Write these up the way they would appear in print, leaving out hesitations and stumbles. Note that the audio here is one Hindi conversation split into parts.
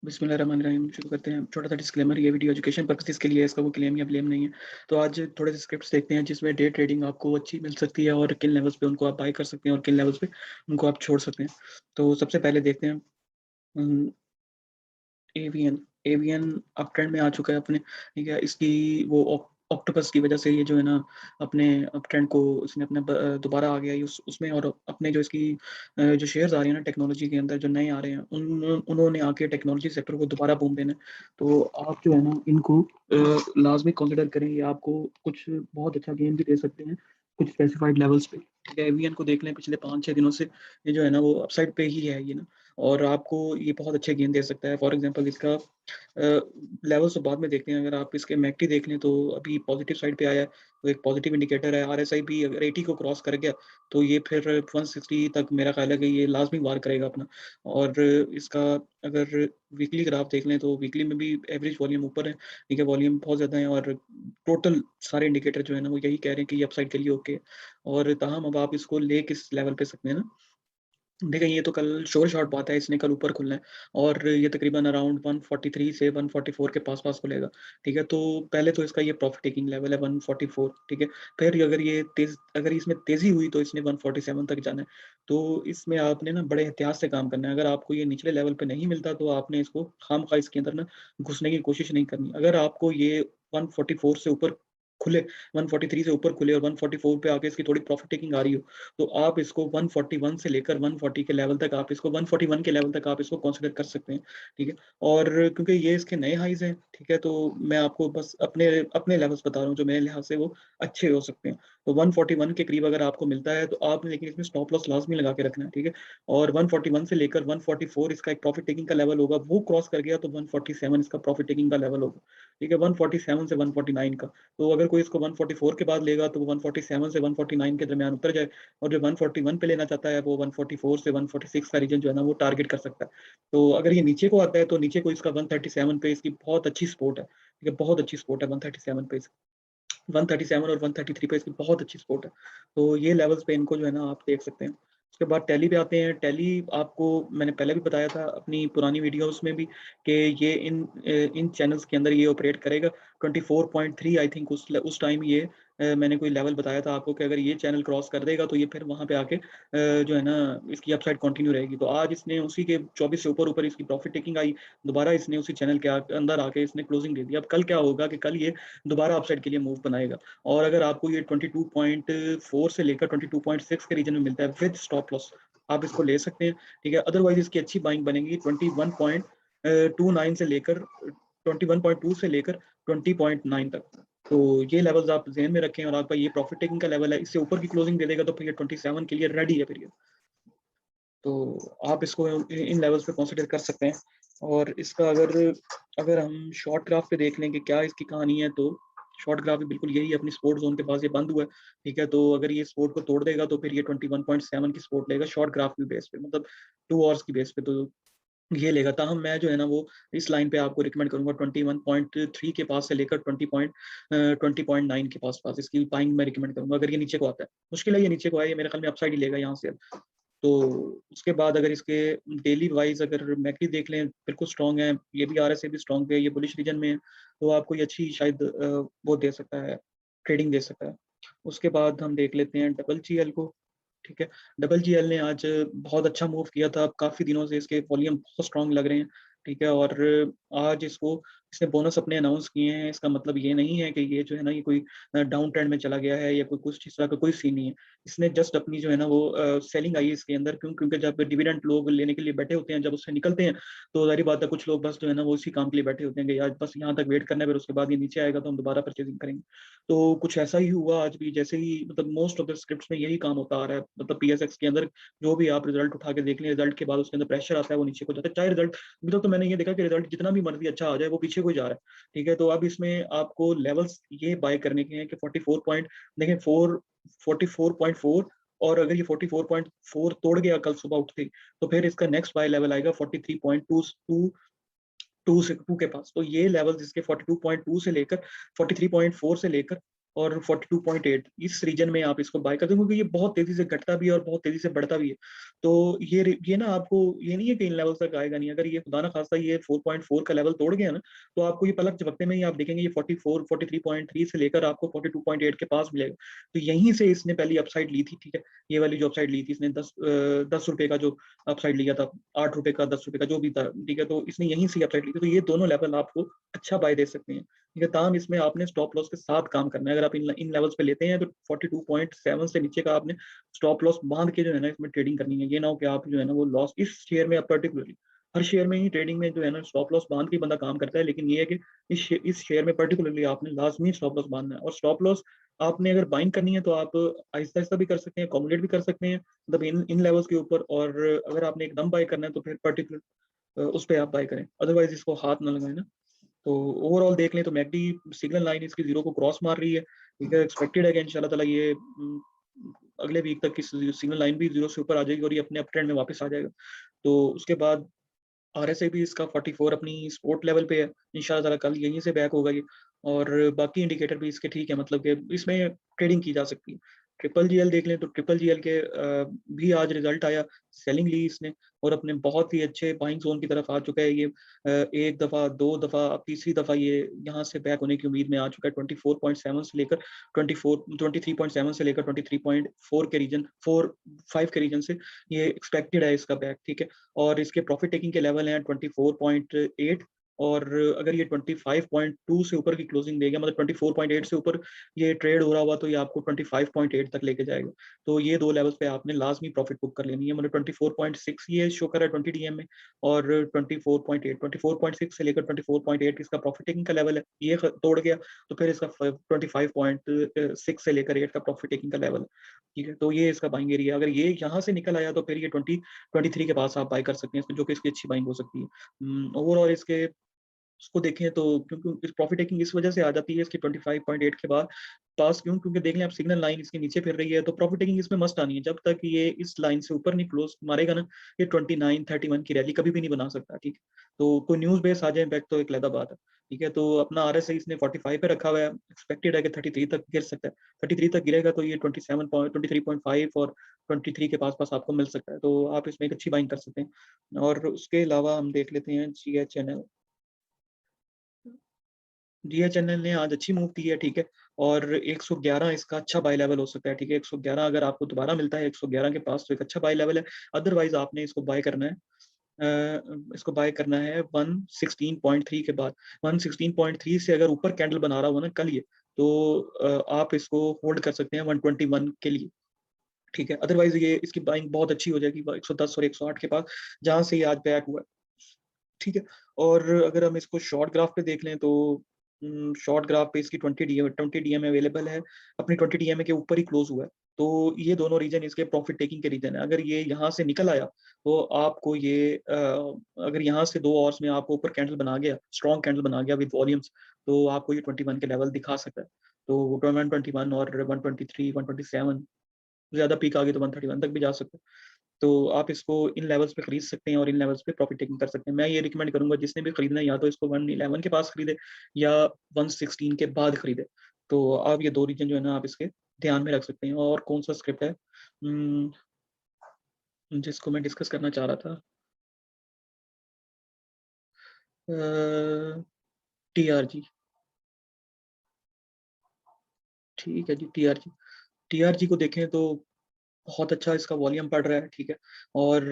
बिस्मिल्लाहिर्रहमानिर्रहीम शुरू करते हैं। छोटा सा डिस्क्लेमर, ये वीडियो एजुकेशन पर्पसेस के लिए है, इसका वो क्लेम या ब्लेम नहीं है। तो आज थोड़े से स्क्रिप्ट्स देखते हैं जिसमें डे ट्रेडिंग आपको अच्छी मिल सकती है और किन लेवल्स पे उनको आप बाय कर सकते हैं और किन लेवल्स पे उनको आप छोड़ सकते हैं। तो सबसे पहले देखते हैं एवीएन। एवीएन अप ट्रेंड में आ चुका है अपने, ठीक है। इसकी वो ऑक्टोपस की वजह से ये जो है ना अपने अप ट्रेंड को इसने अपने दोबारा आ गया है उसमें। और अपने जो इसकी जो शेयर्स आ रहे हैं ना टेक्नोलॉजी के अंदर जो नए आ रहे हैं उन्होंने आके टेक्नोलॉजी सेक्टर को दोबारा बूम देना है। तो आप जो है ना इनको लाजमी कंसिडर करें, ये आपको कुछ बहुत अच्छा गेन भी दे सकते हैं कुछ स्पेसिफाइड लेवल्स पे, ठीक है। एवीएन को देख लें, पिछले 5-6 दिनों से ये जो है ना वो अपसाइड पे ही है ये ना, और आपको ये बहुत अच्छे गेन दे सकता है। फॉर एग्जांपल इसका लेवल्स तो बाद में देखते हैं। अगर आप इसके मैकडी देख लें तो अभी पॉजिटिव साइड पे आया है, तो एक पॉजिटिव इंडिकेटर है। आरएसआई भी अगर 80 को क्रॉस कर गया तो ये फिर 160 तक मेरा ख्याल है कि ये लाजमी वार करेगा अपना। और इसका अगर वीकली ग्राफ देख लें तो वीकली में भी एवरेज वॉल्यूम ऊपर है, ठीक है। वॉल्यूम बहुत ज़्यादा है और टोटल सारे इंडिकेटर जो है ना वो यही कह रहे हैं कि ये अपसाइड के लिए ओके है। और ताहम अब आप इसको ले किस लेवल पे सकते हैं ना, देखिए ये तो कल श्योर शॉट बात है, इसने कल ऊपर खुलना है और ये तकरीबन अराउंड 143 से 144 के पास-पास खुलेगा, ठीक है। तो पहले तो इसका ये प्रॉफिट टेकिंग लेवल है 144, ठीक है। फिर अगर इसमें तेज़ी हुई तो इसने 147 तक जाना है। तो इसमें आपने ना बड़े एहतियात से काम करना है। अगर आपको ये निचले लेवल पे नहीं मिलता तो आपने इसको खामख़ा इसके अंदर ना घुसने की कोशिश नहीं करनी। अगर आपको ये 144 से ऊपर खुले, 143 से ऊपर खुले और 144 पे आके इसकी थोड़ी प्रॉफिट टेकिंग आ रही हो, तो आप इसको 141 से लेकर 140 के लेवल तक आप इसको 141 के लेवल तक आप इसको कंसीडर कर सकते हैं, ठीक है। और क्योंकि ये इसके नए हाइज़ हैं, ठीक है, तो मैं आपको बस अपने अपने लेवल्स बता रहा हूँ जो मेरे लिहाज़ से वो अच्छे हो सकते हैं। तो 141 के करीब अगर आपको मिलता है तो आपने लेकिन इसमें स्टॉप लॉस लाज़मी लगा के रखना है, ठीक है। और 141 से लेकर 144 इसका एक प्रॉफिट टेकिंग का लेवल होगा, वो क्रॉस कर गया तो 147 इसका प्रॉफिट टेकिंग का लेवल होगा, ठीक है। 147 से 149 का। तो अगर कोई इसको 144 के बाद लेगा तो वो 147 से 149 के दरमियान उतर जाए, और जो 141 पे लेना चाहता है वो 144 से 146 का रीजन जो है ना वो टारगेट कर सकता है। तो अगर ये नीचे को आता है तो नीचे को इसका 137 पे इसकी बहुत अच्छी सपोर्ट है, ठीक है, बहुत अच्छी सपोर्ट है 137 पे। 137 और 133 पे इसकी बहुत अच्छी सपोर्ट है। तो ये लेवल्स पे इनको जो है ना आप देख सकते हैं। उसके बाद टैली पे आते हैं। टैली आपको मैंने पहले भी बताया था अपनी पुरानी वीडियोज़ में भी कि ये इन चैनल्स के अंदर ये ऑपरेट करेगा। 24.3 आई थिंक उस टाइम ये मैंने कोई लेवल बताया था आपको कि अगर ये चैनल क्रॉस कर देगा तो ये फिर वहाँ पे आके जो है ना इसकी अपसाइड कंटिन्यू रहेगी। तो आज इसने उसी के 24 से ऊपर इसकी प्रॉफिट टेकिंग आई। दोबारा इसने उसी चैनल के अंदर आके इसने क्लोजिंग दे दी। अब कल क्या होगा कि कल ये दोबारा अपसाइड के लिए मूव बनाएगा। और अगर आपको ये 22.4 से लेकर 22.6 के रीजन में मिलता है विद स्टॉप लॉस, आप इसको ले सकते हैं, ठीक है। अदरवाइज इसकी अच्छी बाइंग बनेगी 21.29 से लेकर 21.2 से लेकर 20.9 तक। तो ये लेवल्स आप ज़हन में रखें और आपका ये प्रॉफिट टेकिंग का लेवल है। इससे ऊपर की क्लोजिंग दे देगा तो फिर ये 27 के लिए रेडी है फिर ये। तो आप इसको इन लेवल्स पे कंसीडर कर सकते हैं। और इसका अगर अगर हम शॉर्ट ग्राफ पे देख लें कि क्या इसकी कहानी है, तो शॉर्ट ग्राफ भी बिल्कुल यही है, अपनी सपोर्ट ज़ोन के पास ये बंद हुआ है, ठीक है। तो अगर ये सपोर्ट को तोड़ देगा तो फिर ये 21.7 की सपोर्ट लेगा शॉर्ट ग्राफ की बेस पे, मतलब 2 आवर्स की बेस पे तो ये लेगा। ताहम मैं जो है ना वो इस लाइन पे आपको रिकमेंड करूँगा 21.3 के पास से लेकर 20.9 के पास-पास इसकी बाइंग मैं रिकमेंड करूँगा अगर ये नीचे को आता है। मुश्किल है ये नीचे को आए, ये मेरे ख्याल में अपसाइड ही लेगा यहाँ से अब। तो उसके बाद अगर इसके डेली वाइज़ अगर मैकडी देख लें, बिल्कुल स्ट्रॉन्ग है, ये भी आरएसआई भी स्ट्रॉन्ग है, ये बुलिश रीजन में है, तो आपको ये अच्छी शायद वो दे सकता है, ट्रेडिंग दे सकता है। उसके बाद हम देख लेते हैं डबल जीएल को, ठीक है। डबल जीएल ने आज बहुत अच्छा मूव किया था, अब काफ़ी दिनों से इसके वॉल्यूम बहुत स्ट्रॉन्ग लग रहे हैं, ठीक है। और आज इसने बोनस अपने अनाउंस किए हैं, इसका मतलब ये नहीं है कि ये जो है ना ये कोई डाउन ट्रेंड में चला गया है या कोई कुछ इस तरह का कोई सीन नहीं है। इसने जस्ट अपनी जो है ना वो सेलिंग आई है इसके अंदर, क्योंकि जब डिविडेंड लोग लेने के लिए बैठे होते हैं, जब उससे निकलते हैं, तो ज़ाहिर बात है कुछ लोग बस जो है ना वो इसी काम के लिए बैठे होते हैं कि यार बस यहाँ तक वेट करना है, फिर उसके बाद ये नीचे आएगा तो हम दोबारा परचेजिंग करेंगे। तो कुछ ऐसा ही हुआ आज भी, जैसे ही मतलब मोस्ट ऑफ द स्क्रिप्ट्स में यही काम होता आ रहा है। मतलब पीएसएक्स के अंदर जो भी आप रिजल्ट उठा के देख लें, रिजल्ट के बाद उसके अंदर प्रेशर आता है, वो नीचे को जाता है। चाहे रिजल्ट अभी तक तो मैंने ये देखा कि रिजल्ट जितना भी मर्ज़ी अच्छा आ जाए, वो पीछे को ही जा रहा है, ठीक है। तो अब इसमें आपको लेवल्स ये बाय करने के हैं कि 44 पॉइंट देखें 44.4, और अगर ये 44.4 तोड़ गया कल सुबह उठते ही, तो फिर इसका नेक्स्ट बाय लेवल आएगा 43.2 से 2 के पास। तो ये लेवल्स इसके 42.2 से लेकर 43.4 से लेकर और 42.8 इस रीजन में आप इसको बाय करते हो, क्योंकि ये बहुत तेजी से घटता भी है और बहुत तेजी से बढ़ता भी है। तो ये ना आपको ये नहीं है कि इन लेवल तक आएगा नहीं, अगर ये खुदा ना खास्ता ये 4.4 का लेवल तोड़ गया ना, तो आपको ये पलक झपकते में ही आप देखेंगे ये 44 43.3 से लेकर आपको 42.8 के पास मिलेगा। तो यहीं से इसने पहली अपसाइड ली थी, ठीक है, ये वाली जो अपसाइड ली थी इसने 10 रुपए का जो अपसाइड लिया था, 8 रुपए का 10 रुपए का जो भी था, ठीक है, तो इसने यहीं से अपसाइड ली थी। तो ये दोनों लेवल आपको अच्छा बाय दे सकते हैं, ठीक है। ताम इसमें आपने स्टॉप लॉस के साथ काम करना है। अगर आप इन लेवल्स पे लेते हैं तो 42.7 से नीचे का आपने स्टॉप लॉस बांध के जो है ना इसमें ट्रेडिंग करनी है। ये ना हो कि आप जो है ना वो लॉस इस शेयर में, पर्टिकुलरली हर शेयर में ही ट्रेडिंग में जो है ना स्टॉप लॉस बांध के बंदा काम करता है, लेकिन ये है कि इस शेयर में पर्टिकुलरली आपने लाजमी स्टॉप लॉस बांधना है। और स्टॉप लॉस आपने अगर बाइंग करनी है तो आप आहिस्ता आहिस्ता भी कर सकते हैं, अकोमोडेट भी कर सकते हैं, मतलब इन लेवल्स के ऊपर। और अगर आपने एकदम बाय करना है तो फिर पर्टिकुलर उस पर आप बाय करें, अदरवाइज इसको हाथ ना लगाए ना। तो ओवरऑल देख लें तो मैकडी सिग्नल लाइन इसकी जीरो को क्रॉस मार रही है, ठीक है। एक्सपेक्टेड है कि इंशाल्लाह ताला ये अगले वीक तक की सिग्नल लाइन भी जीरो से ऊपर आ जाएगी और ये अपने अप ट्रेंड में वापस आ जाएगा। तो उसके बाद आरएसआई भी इसका 44 अपनी सपोर्ट लेवल पे है, इंशाल्लाह ताला कल यहीं से बैक होगा ये। और बाकी इंडिकेटर भी इसके ठीक है, मतलब कि इसमें ट्रेडिंग की जा सकती है। ट्रिपल जीएल देख लें तो ट्रिपल जीएल के भी आज रिजल्ट आया, सेलिंग ली इसने और अपने बहुत ही अच्छे बाइंग जोन की तरफ आ चुका है ये। एक दफा, दो दफा, अब तीसरी दफा ये यहाँ से बैक होने की उम्मीद में आ चुका है। 24.7 से लेकर 23.7 से लेकर 23.4 के रीजन, 5 के रीजन से ये एक्सपेक्टेड है इसका बैक, ठीक है। और इसके प्रॉफिट टेकिंग के लेवल हैं 24.8, और अगर ये 25.2 से ऊपर की क्लोजिंग देगा, मतलब 24.8 से ऊपर ये ट्रेड हो रहा हुआ, तो ये आपको 25.8 तक लेके जाएगा। तो ये दो लेवल्स पे आपने लाजमी प्रॉफिट बुक कर लेनी है, मतलब 24.6 ये शो कर रहा है 20 डीएम में, और 24.6 से लेकर 24.8 इसका प्रॉफिट टेकिंग का लेवल है। ये तोड़ गया तो फिर इसका 25.6 से लेकर 8 का प्रॉफिट टेकिंग का लेवल है, ठीक है। तो ये इसका बाइंग एरिया, अगर ये यहाँ से निकल आया तो फिर ये 23 के पास आप बाय कर सकते हैं इसमें, जो कि इसकी अच्छी बाइंग हो सकती है। ओवरऑल इसके उसको देखें तो क्योंकि प्रॉफिट टेकिंग इस वजह से आ जाती है इसकी 25.8 के बाद पास, क्योंकि देख लें आप सिग्नल लाइन इसके नीचे फिर रही है, तो प्रॉफिट टेकिंग इसमें मस्ट आनी है। जब तक ये इस लाइन से ऊपर नहीं क्लोज मारेगा ना, ये 29-31 की रैली कभी भी नहीं बना सकता, ठीक है। तो कोई न्यूज बेस आ जाए बैक तो एक अलग बात है, ठीक है। तो अपना आरएसआई इसने 45 पे रखा हुआ है, एक्सपेक्टेड है कि 33 तक गिर सकता है। 33 तक गिरेगा तो ये 23.5 और 23 के पास पास आपको मिल सकता है, तो आप इसमें एक अच्छी बाइंग कर सकते हैं। और उसके अलावा हम देख लेते हैं जीएचएनएल। जीएचएनएल ने आज अच्छी मूव दी है, ठीक है। और 111 इसका अच्छा बाय लेवल हो सकता है, ठीक है। 111 अगर आपको दोबारा मिलता है 111 के पास तो एक अच्छा बाय लेवल है। अदरवाइज आपने इसको बाय करना है, इसको बाय करना है 116.3 के बाद। 116.3 से अगर ऊपर कैंडल बना रहा हो ना कल ये, तो आप इसको होल्ड कर सकते हैं 121 के लिए, ठीक है। अदरवाइज ये इसकी बाइंग बहुत अच्छी हो जाएगी 110 और 108 के पास, जहां से ये आज बैक हुआ है, ठीक है। और अगर हम इसको शॉर्ट ग्राफ पे देख लें तो शॉर्ट ग्राफ पे इसकी 20 डीएम अवेलेबल है, अपनी 20 डीएम के ऊपर ही क्लोज हुआ है। तो ये दोनों रीजन इसके प्रॉफिट टेकिंग के रीजन है। अगर ये यहाँ से निकल आया तो आपको ये अगर यहाँ से 2 आवर्स में आपको ऊपर कैंडल बना गया, स्ट्रॉन्ग कैंडल बना गया विद वॉल्यूम्स, तो आपको ये 21 के लेवल दिखा सकता है। तो 121 और 123 127, ज्यादा पीक आ गई तो 131 तक भी जा सकता है। तो आप इसको इन लेवल्स पे खरीद सकते हैं और इन लेवल्स पे प्रॉफिट टेकिंग कर सकते हैं। मैं ये रिकमेंड करूंगा जिसने भी खरीदना है या तो इसको 111 के पास खरीदे या 116 के बाद खरीदे। तो आप ये दो रीजन जो है ना आप इसके ध्यान में रख सकते हैं। और कौन सा स्क्रिप्ट है जिसको मैं डिस्कस करना चाह रहा था, टीआरजी, ठीक है जी। टीआरजी, टीआरजी को देखें तो बहुत अच्छा इसका वॉल्यूम बढ़ रहा है, ठीक है। और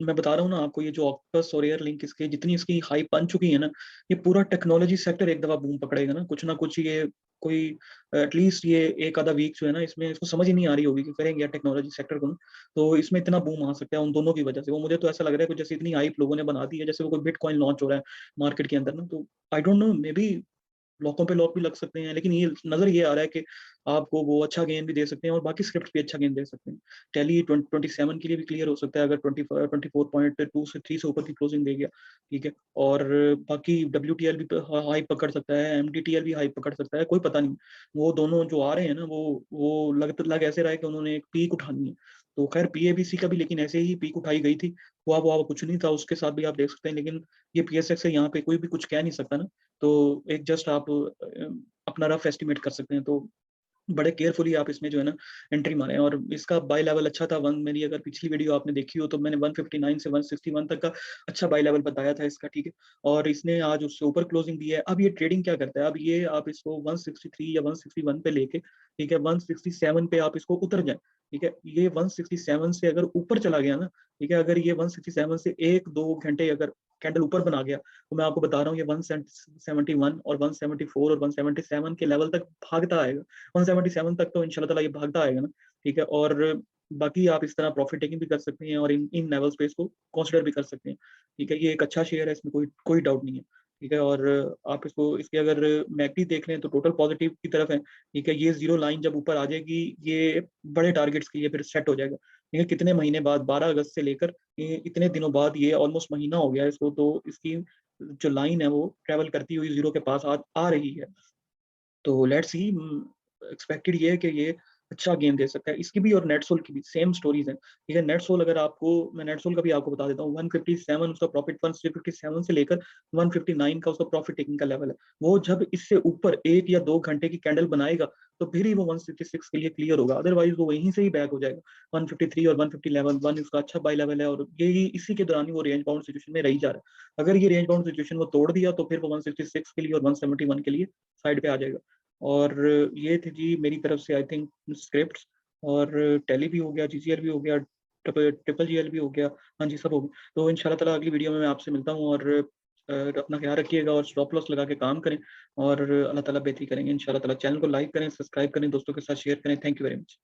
मैं बता रहा हूँ ना आपको, ये जो ऑक्टस और एयर लिंक इसके जितनी इसकी हाइप बन चुकी है ना, ये पूरा टेक्नोलॉजी सेक्टर एक दफा बूम पकड़ेगा ना कुछ ये कोई एटलीस्ट ये एक आधा वीक जो है ना इसमें इसको समझ ही नहीं आ रही होगी कि करेंगे यार टेक्नोलॉजी सेक्टर को ना। तो इसमें इतना बूम आ सकता है उन दोनों की वजह से। वो मुझे तो ऐसा लग रहा है कि जैसे इतनी हाइप लोगों ने बना दी है, जैसे वो कोई बिटकॉइन लॉन्च हो रहा है मार्केट के अंदर ना। तो I don't know, maybe लॉकों पे लॉक भी लग सकते हैं, लेकिन ये नजर ये आ रहा है कि आपको वो अच्छा गेन भी दे सकते हैं और बाकी स्क्रिप्ट भी अच्छा गेन दे सकते हैं। टैली 27 के लिए भी क्लियर हो सकता है अगर 24.2 से 3 से ऊपर की क्लोजिंग दे गया, ठीक है। और बाकी WTL भी हाई पकड़ सकता है, MDTL भी हाई पकड़ सकता है, कोई पता नहीं। वो दोनों जो आ रहे हैं ना वो लग ऐसे रहा है कि उन्होंने एक पीक उठानी है। तो खैर PABC का भी लेकिन ऐसे ही पीक उठाई गई थी, हुआ वो कुछ नहीं था उसके साथ भी आप देख सकते हैं। लेकिन ये PSX से यहाँ पे कोई भी कुछ कह नहीं सकता ना। तो एक जस्ट आप अपना रफ एस्टिमेट कर सकते हैं। तो बड़े केयरफुली आप इसमें जो है ना एंट्री मारें। और इसका बाय लेवल अच्छा था। वन मेरी अगर पिछली वीडियो आपने देखी हो तो मैंने 159 से 161 तक का अच्छा बाय लेवल बताया था इसका, ठीक है। और इसने आज उससे ऊपर क्लोजिंग दी है। अब ये ट्रेडिंग क्या करता है, अब ये आप इसको 163 या 161 पे लेके, ठीक है, 167 पे आप इसको उतर जाए, ठीक है। ये 167 से अगर ऊपर चला गया ना, ठीक है, अगर ये 167 से 1-2 घंटे अगर कैंडल ऊपर बना गया, तो मैं आपको बता रहा हूँ ये 171 और 174 और 177 के लेवल तक भागता आएगा। 177 तक तो इंशाल्लाह ताला ये भागता आएगा ना, ठीक है। और बाकी आप इस तरह प्रॉफिट टेकिंग भी कर सकते हैं और इन इन लेवल स्पेस को कंसिडर भी कर सकते हैं, ठीक है। ये एक अच्छा शेयर है, इसमें कोई कोई डाउट नहीं है, ठीक है। और आप इसको इसके अगर मैकडी देख लें तो टोटल पॉजिटिव की तरफ है, ठीक है। ये जीरो लाइन जब ऊपर आ जाएगी, ये बड़े टारगेट्स के लिए फिर सेट हो जाएगा, ठीक है। कितने महीने बाद, 12 अगस्त से लेकर इतने दिनों बाद, ये ऑलमोस्ट महीना हो गया इसको, तो इसकी जो लाइन है वो ट्रेवल करती हुई जीरो के पास आ रही है। तो लेट्स सी, एक्सपेक्टेड ये है कि ये अच्छा गेम दे सकता है। इसकी भी और नेटसोल की भी सेम स्टोरीज हैं, ठीक है। नेटसोल अगर आपको, मैं नेटसोल का भी आपको बता देता हूँ, 157 उसका प्रॉफिट, 157 से लेकर 159 का उसका प्रॉफिट टेकिंग का लेवल है। वो जब इससे ऊपर 1 या 2 घंटे की कैंडल बनाएगा, तो फिर ही वो 166 के लिए क्लियर होगा, अदरवाइज वो वहीं से ही बैक हो जाएगा। 153 और 150 लेवल वन उसका अच्छा बाई लेवल है, और यही इसी के दौरान ही वो रेंज बाउंड सिचुएशन में रही जा रहा है। अगर ये रेंज बाउंड सिचुएशन वो तोड़ दिया, तो फिर वो 166 के लिए और 171 के लिए साइड पे आ जाएगा। और ये थे जी मेरी तरफ से आई थिंक स्क्रिप्ट्स। और टैली भी हो गया, जीसीएल भी हो गया, ट्रिपल जीएल भी हो गया, हाँ जी सब हो गया। तो इंशाल्लाह ताला अगली वीडियो में मैं आपसे मिलता हूँ। और अपना ख्याल रखिएगा और स्टॉप लॉस लगा के काम करें, और अल्लाह ताला बेहतरी करेंगे इंशाल्लाह ताला। चैनल को लाइक करें, सब्सक्राइब करें, दोस्तों के साथ शेयर करें। Thank you very much.